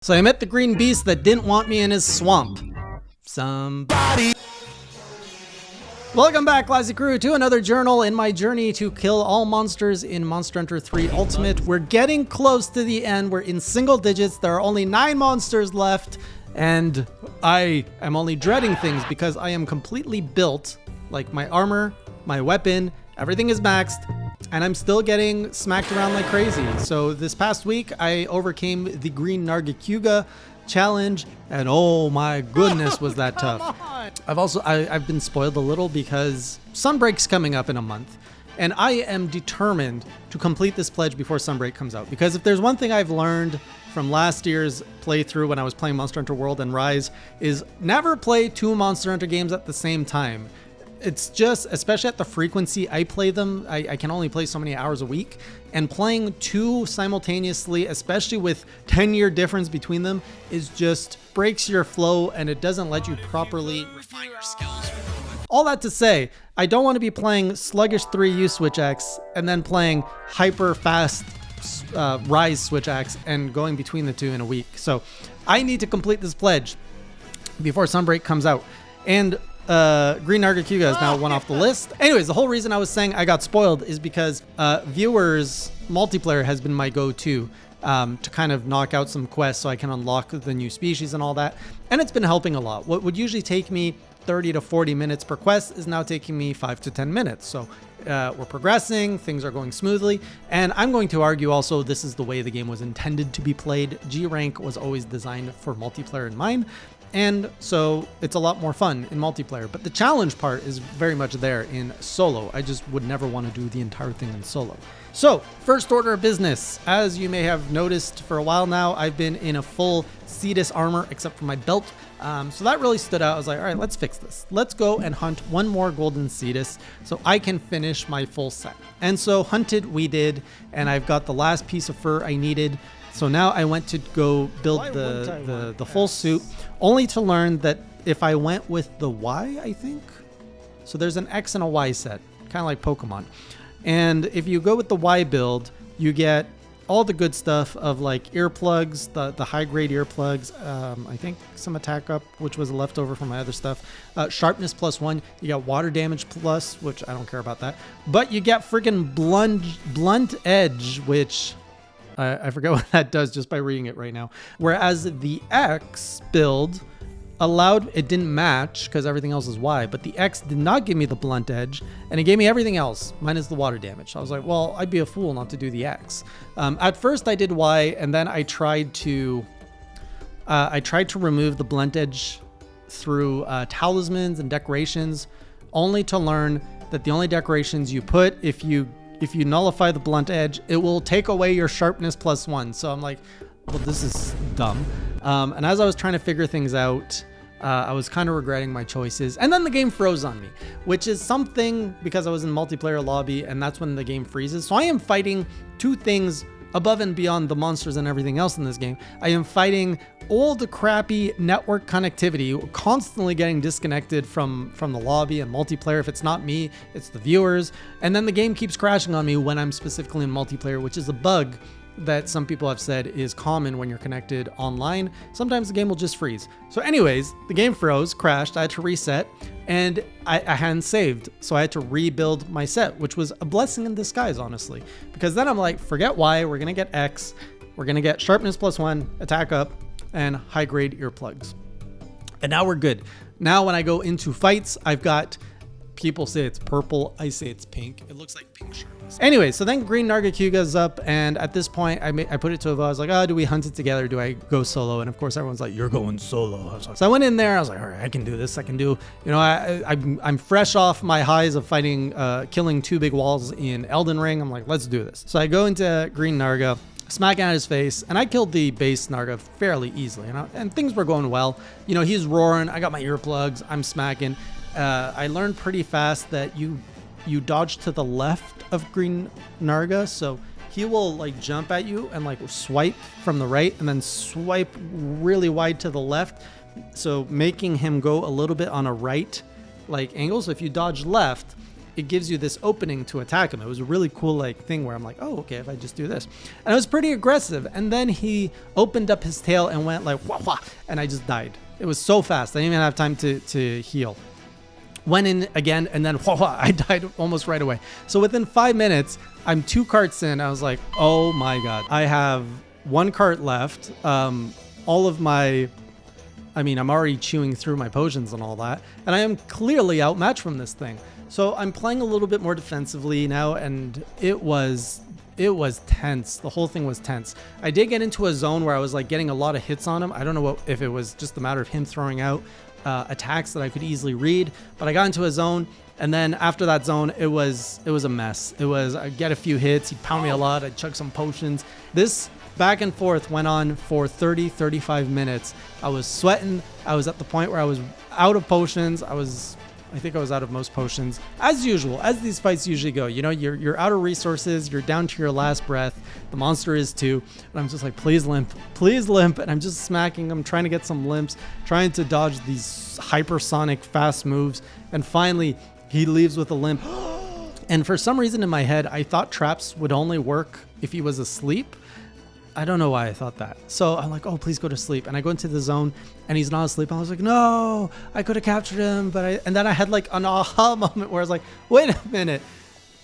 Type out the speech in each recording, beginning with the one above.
So I met the green beast that didn't want me in his swamp. Somebody. Welcome back, classy crew, to another journal in my journey to kill all monsters in Monster Hunter 3 Ultimate. We're getting close to the end. We're in single digits. There are only 9 monsters left, and I am only dreading things because I am completely built. Like my armor, my weapon, everything is maxed, and I'm still getting smacked around like crazy. So this past week, I overcame the Green Nargacuga challenge, and oh my goodness, was that tough. I've been spoiled a little because Sunbreak's coming up in a month, and I am determined to complete this pledge before Sunbreak comes out, because if there's one thing I've learned from last year's playthrough when I was playing Monster Hunter World and Rise is never play 2 Monster Hunter games at the same time. It's just, especially at the frequency I play them, I can only play so many hours a week, and playing 2 simultaneously, especially with 10-year difference between them, is just breaks your flow, and it doesn't let you properly refine your skills. All that to say, I don't want to be playing sluggish 3U Switch X and then playing hyper fast Rise Switch X and going between the 2 in a week. So I need to complete this pledge before Sunbreak comes out. And Green Nargacuga is now one off the list. Anyways, the whole reason I was saying I got spoiled is because viewers multiplayer has been my go-to to kind of knock out some quests so I can unlock the new species and all that. And it's been helping a lot. What would usually take me 30 to 40 minutes per quest is now taking me 5 to 10 minutes. So we're progressing, things are going smoothly. And I'm going to argue also this is the way the game was intended to be played. G rank was always designed for multiplayer in mind. And so it's a lot more fun in multiplayer, but the challenge part is very much there in solo. I just would never want to do the entire thing in solo. So first order of business, as you may have noticed for a while now, I've been in a full Cetus armor except for my belt. So that really stood out. I was like, all right, let's fix this. Let's go and hunt one more golden Cetus so I can finish my full set. And so hunted we did, and I've got the last piece of fur I needed. So now I went to go build the full suit, only to learn that if I went with the Y, I think. So there's an X and a Y set, kind of like Pokemon. And if you go with the Y build, you get all the good stuff of like earplugs, the high grade earplugs. I think some attack up, which was a leftover from my other stuff. Sharpness +1. You got water damage plus, which I don't care about that. But you get freaking blunt edge, which I forget what that does just by reading it right now. Whereas the X build allowed, it didn't match because everything else is Y, but the X did not give me the blunt edge, and it gave me everything else minus the water damage. So I was like, well, I'd be a fool not to do the X. At first I did Y, and then I tried to remove the blunt edge through talismans and decorations, only to learn that the only decorations you put, if you nullify the blunt edge, it will take away your sharpness +1. So I'm like, well, this is dumb. And as I was trying to figure things out, I was kind of regretting my choices. And then the game froze on me, which is something because I was in multiplayer lobby, and that's when the game freezes. So I am fighting 2 things above and beyond the monsters and everything else in this game. I am fighting old crappy network connectivity, constantly getting disconnected from the lobby and multiplayer. If it's not me, it's the viewers. And then the game keeps crashing on me when I'm specifically in multiplayer, which is a bug that some people have said is common when you're connected online. Sometimes the game will just freeze. So anyways, the game froze, crashed, I had to reset, and I hadn't saved. So I had to rebuild my set, which was a blessing in disguise, honestly. Because then I'm like, forget Y, we're gonna get X, we're gonna get sharpness +1, attack up, and high grade earplugs. And now we're good. Now when I go into fights, I've got, people say it's purple, I say it's pink. It looks like pink sharpness. Anyway, so then Green Nargacuga's up, and at this point, I put it to a vote. I was like, oh, do we hunt it together? Do I go solo? And of course, everyone's like, you're going solo. So I went in there. I was like, all right, I can do this. I can do, you know, I'm fresh off my highs of fighting, killing 2 big walls in Elden Ring. I'm like, let's do this. So I go into Green Narga, smacking at his face, and I killed the base Narga fairly easily, you know, and things were going well. You know, he's roaring. I got my earplugs. I'm smacking. I learned pretty fast that you dodge to the left of Green Narga, so he will like jump at you and like swipe from the right and then swipe really wide to the left, so making him go a little bit on a right like angle. So if you dodge left, it gives you this opening to attack him. It was a really cool like thing where I'm like, oh, okay, if I just do this. And it was pretty aggressive. And then he opened up his tail and went like, wah, wah, and I just died. It was so fast. I didn't even have time to heal. Went in again, and then wah, wah, I died almost right away. So within 5 minutes, I'm 2 carts in. I was like, oh my God. I have 1 cart left. All of my... I mean, I'm already chewing through my potions and all that, and I am clearly outmatched from this thing. So I'm playing a little bit more defensively now, and it was tense. The whole thing was tense. I did get into a zone where I was like getting a lot of hits on him. I don't know if it was just a matter of him throwing out attacks that I could easily read, but I got into a zone, and then after that zone, it was a mess. I'd get a few hits, he'd pound me a lot, I'd chug some potions. This back and forth went on for 30-35 minutes. I was sweating. I was at the point where I was out of potions. I think I was out of most potions, as usual, as these fights usually go. You know, you're out of resources, you're down to your last breath. The monster is too, and I'm just like, please limp, and I'm just smacking him, trying to get some limps, trying to dodge these hypersonic fast moves, and finally he leaves with a limp. And for some reason in my head, I thought traps would only work if he was asleep. I don't know why I thought that. So I'm like, oh, please go to sleep. And I go into the zone and he's not asleep. And I was like, no, I could have captured him. And then I had like an aha moment where I was like, wait a minute.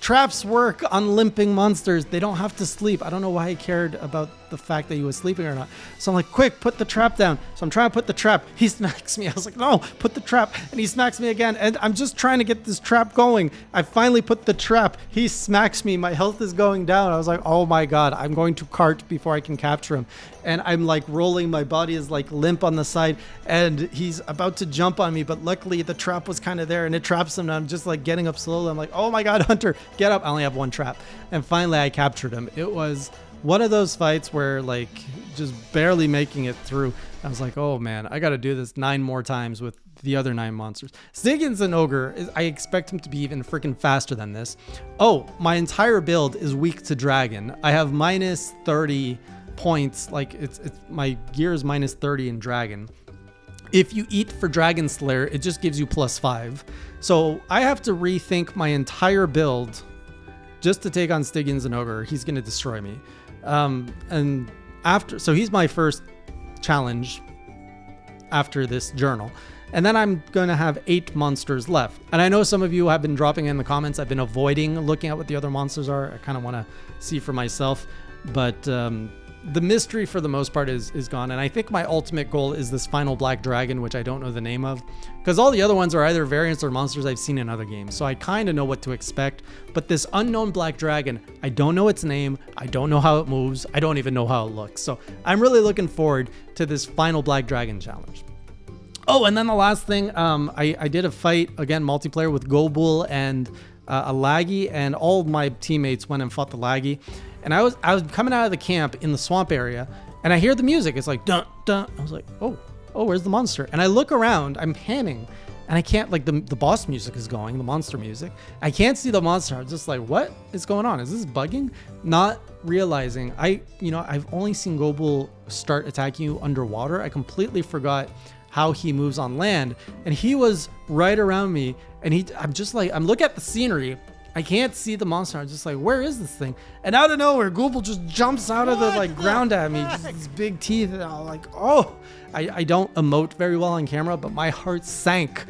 Traps work on limping monsters. They don't have to sleep. I don't know why I cared about the fact that he was sleeping or not. So I'm like, quick, put the trap down. So I'm trying to put the trap. He smacks me. I was like, no, put the trap. And he smacks me again. And I'm just trying to get this trap going. I finally put the trap. He smacks me. My health is going down. I was like, oh my God, I'm going to cart before I can capture him. And I'm like rolling. My body is like limp on the side. And he's about to jump on me. But luckily the trap was kind of there and it traps him. And I'm just like getting up slowly. I'm like, oh my God, Hunter, get up. I only have 1 trap. And finally I captured him. It was one of those fights where like just barely making it through. I was like, oh man, I got to do this 9 more times with the other 9 monsters. Stiggins and Ogre, I expect him to be even freaking faster than this. Oh, my entire build is weak to Dragon. I have minus 30 points. Like it's my gear is minus 30 in Dragon. If you eat for Dragon Slayer, it just gives you +5. So I have to rethink my entire build just to take on Stiggins and Ogre. He's going to destroy me. And after, so he's my first challenge after this journal. And then I'm going to have 8 monsters left. And I know some of you have been dropping in the comments. I've been avoiding looking at what the other monsters are. I kind of want to see for myself. But the mystery for the most part is gone. And I think my ultimate goal is this final black dragon, which I don't know the name of. Because all the other ones are either variants or monsters I've seen in other games. So I kind of know what to expect. But this unknown black dragon, I don't know its name. I don't know how it moves. I don't even know how it looks. So I'm really looking forward to this final black dragon challenge. Oh, and then the last thing, I did a fight, again, multiplayer with Gobul and a Laggy, and all of my teammates went and fought the Laggy. And I was coming out of the camp in the swamp area, and I hear the music. It's like, dun, dun. I was like, oh, where's the monster? And I look around, I'm panning, and I can't, like, the boss music is going, the monster music. I can't see the monster. I'm just like, what is going on? Is this bugging? Not realizing, I've only seen Gobul start attacking you underwater. I completely forgot how he moves on land, and he was right around me, and I'm just like, I'm looking at the scenery, I can't see the monster, I'm just like, where is this thing? And out of nowhere, Gobul just jumps out of the ground at me, just these big teeth, and I'm like, oh, I don't emote very well on camera, but my heart sank.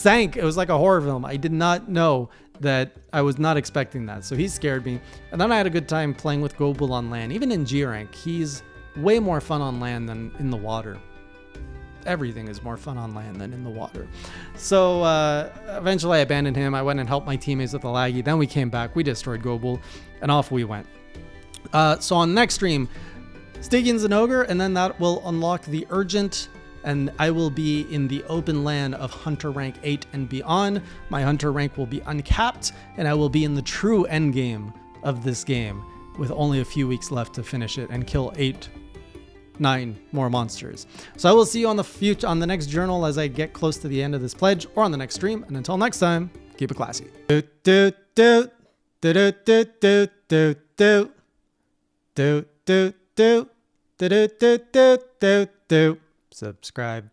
It was like a horror film. I did not know that. I was not expecting that, so he scared me. And then I had a good time playing with Gobul on land. Even in G rank, he's way more fun on land than in the water. Everything is more fun on land than in the water. So eventually I abandoned him. I went and helped my teammates with the Laggy. Then we came back, we destroyed Gobul, and off we went. So on the next stream, Stiggins and Ogre, and then that will unlock the Urgent, and I will be in the open land of Hunter rank 8 and beyond. My Hunter rank will be uncapped, and I will be in the true end game of this game with only a few weeks left to finish it and kill 9 more monsters. So I will see you on the next journal as I get close to the end of this pledge, or on the next stream. And until next time, keep it classy. Subscribe.